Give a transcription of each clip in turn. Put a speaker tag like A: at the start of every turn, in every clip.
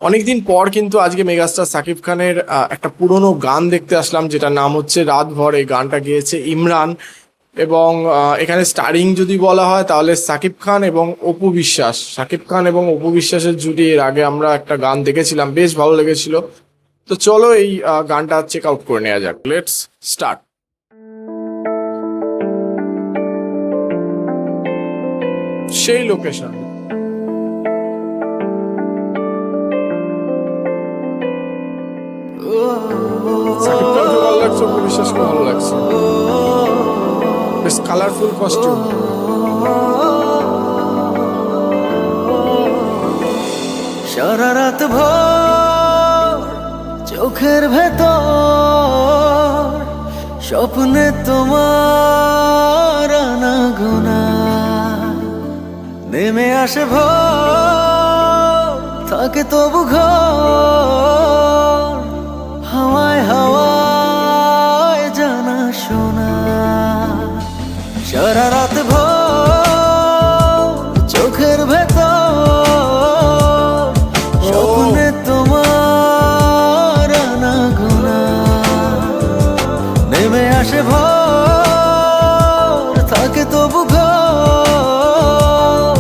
A: অনেকদিন পর কিন্তু আজকে মেগাস্টার সাকিব খানের একটা পুরনো গান দেখতে আসলাম, যেটার নাম হচ্ছে রাত ভর। এই গানটা গেয়েছে ইমরান। এবং এখানে স্টারিং যদি বলা হয় তাহলে সাকিব খান এবং অপু বিশ্বাস। সাকিব খান এবং অপু বিশ্বাসের জুটি এর আগে আমরা একটা গান দেখেছিলাম, বেশ ভালো লেগেছিল। তো চলো এই গানটা চেক আউট করে নেওয়া যাক। Let's start. সেই লোকেশন, সাকিব খানকে ভালো লাগছে, অপু বিশ্বাসকে ভালো লাগছে। বেশ কালারফুল কস্টিউম।
B: সারা রাত ভর চোখের ভেতর স্বপ্নে তোমার আনাগোনা নেমে আসে ভোর, থাকে তবু ঘর হাওয়ায় হাওয়ায় জানা শোনা। সারা রাত ভর চোখের ভেতর স্বপ্নে তোমার আনাগোনা নেমে আসে ভোর, থাকে তবু ঘর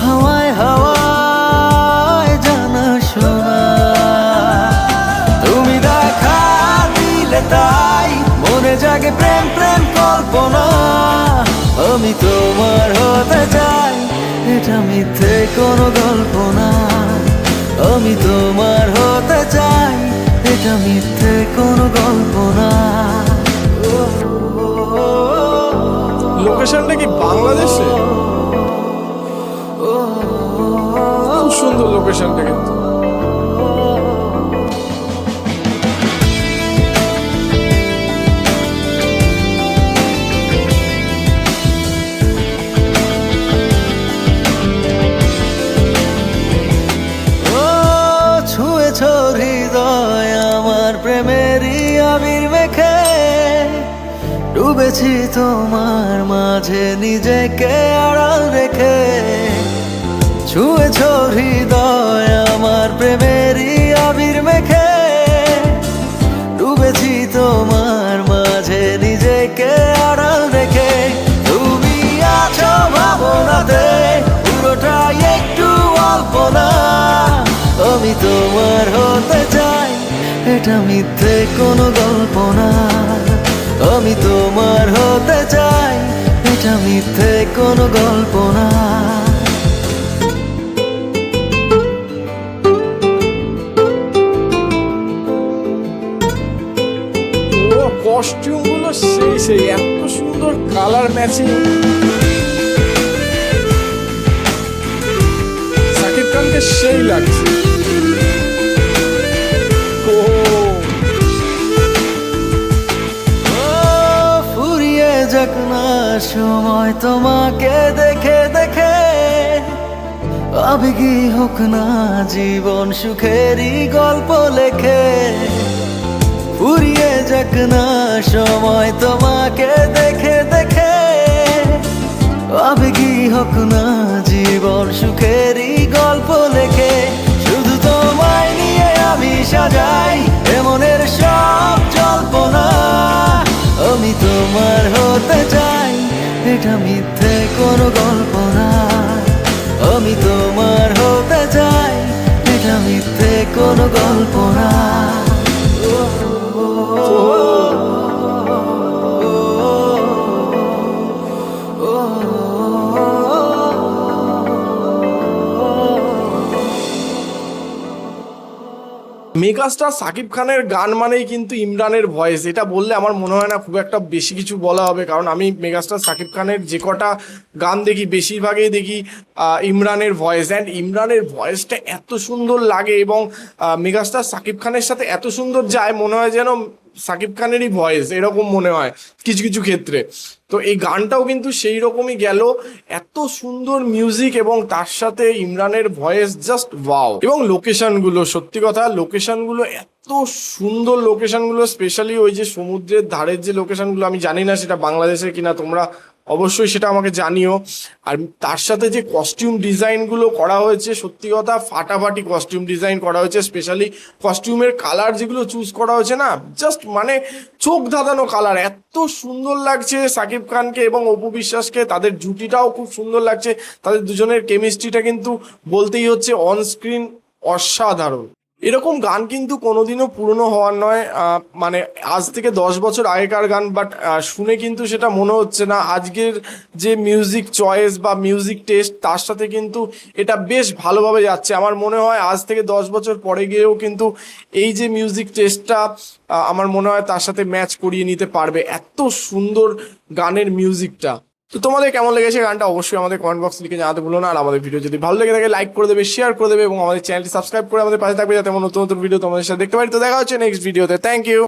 B: হাওয়ায় হাওয়ায় জানা শোনা। তুমি দেখা দিলে তাই মনে জাগে প্রেম প্রেম কল্পনা। আমি তোমার হতে চাই, এটা মিথ্যে কোনো গল্প না। আমি তোমার হতে চাই, এটা মিথ্যে কোনো গল্প না।
A: লোকেশনটা কি বাংলাদেশে? খুব সুন্দর লোকেশনটা কিন্তু।
B: ছুঁয়েছ হৃদয় আমার প্রেমেরই আবির মেখে, ডুবেছি তোমার মাঝে নিজেকে আড়াল রেখে। ছুঁয়েছ হৃদয় আমার প্রেমেরই আবির মেখে, ডুবেছি তোমার মাঝে নিজেকে আড়াল রেখে। তুমি আছো ভাবনাতে, পুরোটাই একটু অল্প না। আমি তোমার হতে চাই, এটা মিথ্যে কোনো গল্প না। আমি তোমার হতে চাই, এটা মিথ্যে কোনো গল্প না।
A: ও কস্টিউম গুলো সেই সেই, এত সুন্দর কালার ম্যাচিং। সাকিব খানকে সেই লাগছে। ও
B: ফুরিয়ে যাক না সময় তোমাকে দেখে দেখে, আবেগী হোক না জীবন সুখেরই গল্প লেখে। ফুরিয়ে যাক না সময় তোমাকে দেখে দেখে, আবেগী হোক না জীবন সুখেরই গল্প লেখে। শুধু তোমায় নিয়ে আমি সাজাই এমনের সব জল্পনা। আমি তোমার হতে চাই, এটা মিথ্যে কোনো গল্প না। আমি তোমার হতে চাই, এটা মিথ্যে কোনো গল্প না।
A: মেগাস্টার সাকিব খানের গান মানেই কিন্তু ইমরানের ভয়েস। এটা বললে আমার মনে হয় না খুব একটা বেশি কিছু বলা হবে, কারণ আমি মেগাস্টার সাকিব খানের যে কটা গান দেখি বেশিরভাগই দেখি ইমরানের ভয়েস। অ্যান্ড ইমরানের ভয়েসটা এত সুন্দর লাগে এবং মেগাস্টার সাকিব খানের সাথে এত সুন্দর যায়, মনে হয় যেন সাকিব খানেরই ভয়েস, এরকম মনে হয় কিছু কিছু ক্ষেত্রে। তো এই গানটাও কিন্তু সেই রকমই গেল, এত সুন্দর মিউজিক এবং তার সাথে ইমরানের ভয়েস, জাস্ট ওয়াও। এবং লোকেশনগুলো, সত্যি কথা লোকেশনগুলো এত সুন্দর। লোকেশনগুলো স্পেশালি ওই যে সমুদ্রের ধারের যে লোকেশনগুলো, আমি জানি না সেটা বাংলাদেশের কিনা, তোমরা অবশ্যই সেটা আমাকে জানিও। আর তার সাথে যে কস্টিউম ডিজাইনগুলো করা হয়েছে, সত্যি কথা ফাটাফাটি কস্টিউম ডিজাইন করা হয়েছে। স্পেশালি কস্টিউমের কালার যেগুলো চুজ করা হয়েছে না, জাস্ট মানে চোখ ধাঁধানো কালার, এত সুন্দর লাগছে সাকিব খানকে এবং অপু বিশ্বাসকে। তাদের জুটিটাও খুব সুন্দর লাগছে, তাদের দুজনের কেমিস্ট্রিটা কিন্তু বলতেই হচ্ছে অন স্ক্রিন অসাধারণ। এরকম গান কিন্তু কোনোদিনও পুরনো হওয়ার নয়, মানে আজ থেকে 10 বছর আগেকার গান, বাট শুনে কিন্তু সেটা মনে হচ্ছে না। আজকের যে মিউজিক চয়েস বা মিউজিক টেস্ট, তার সাথে কিন্তু এটা বেশ ভালোভাবে যাচ্ছে। আমার মনে হয় আজ থেকে 10 বছর পরে গিয়েও কিন্তু এই যে মিউজিক টেস্টটা, আমার মনে হয় তার সাথে ম্যাচ করিয়ে নিতে পারবে, এত সুন্দর গানের মিউজিকটা। তো তোমাদের কেমন লেগেছে গানটা অবশ্যই আমাদের কমেন্ট বক্স লিখে জানাতে ভুলো না। আর আমাদের ভিডিও যদি ভালো লেগে থাকে লাইক করে দেবে, শেয়ার করে দেবে এবং আমাদের চ্যানেলটি সাবস্ক্রাইব করে আমাদের পাশে থাকবে, যাতে আমরা নতুন নতুন ভিডিও তোমাদের সাথে দেখতে পারি। তো দেখা হচ্ছে নেক্সট ভিডিওতে। Thank you.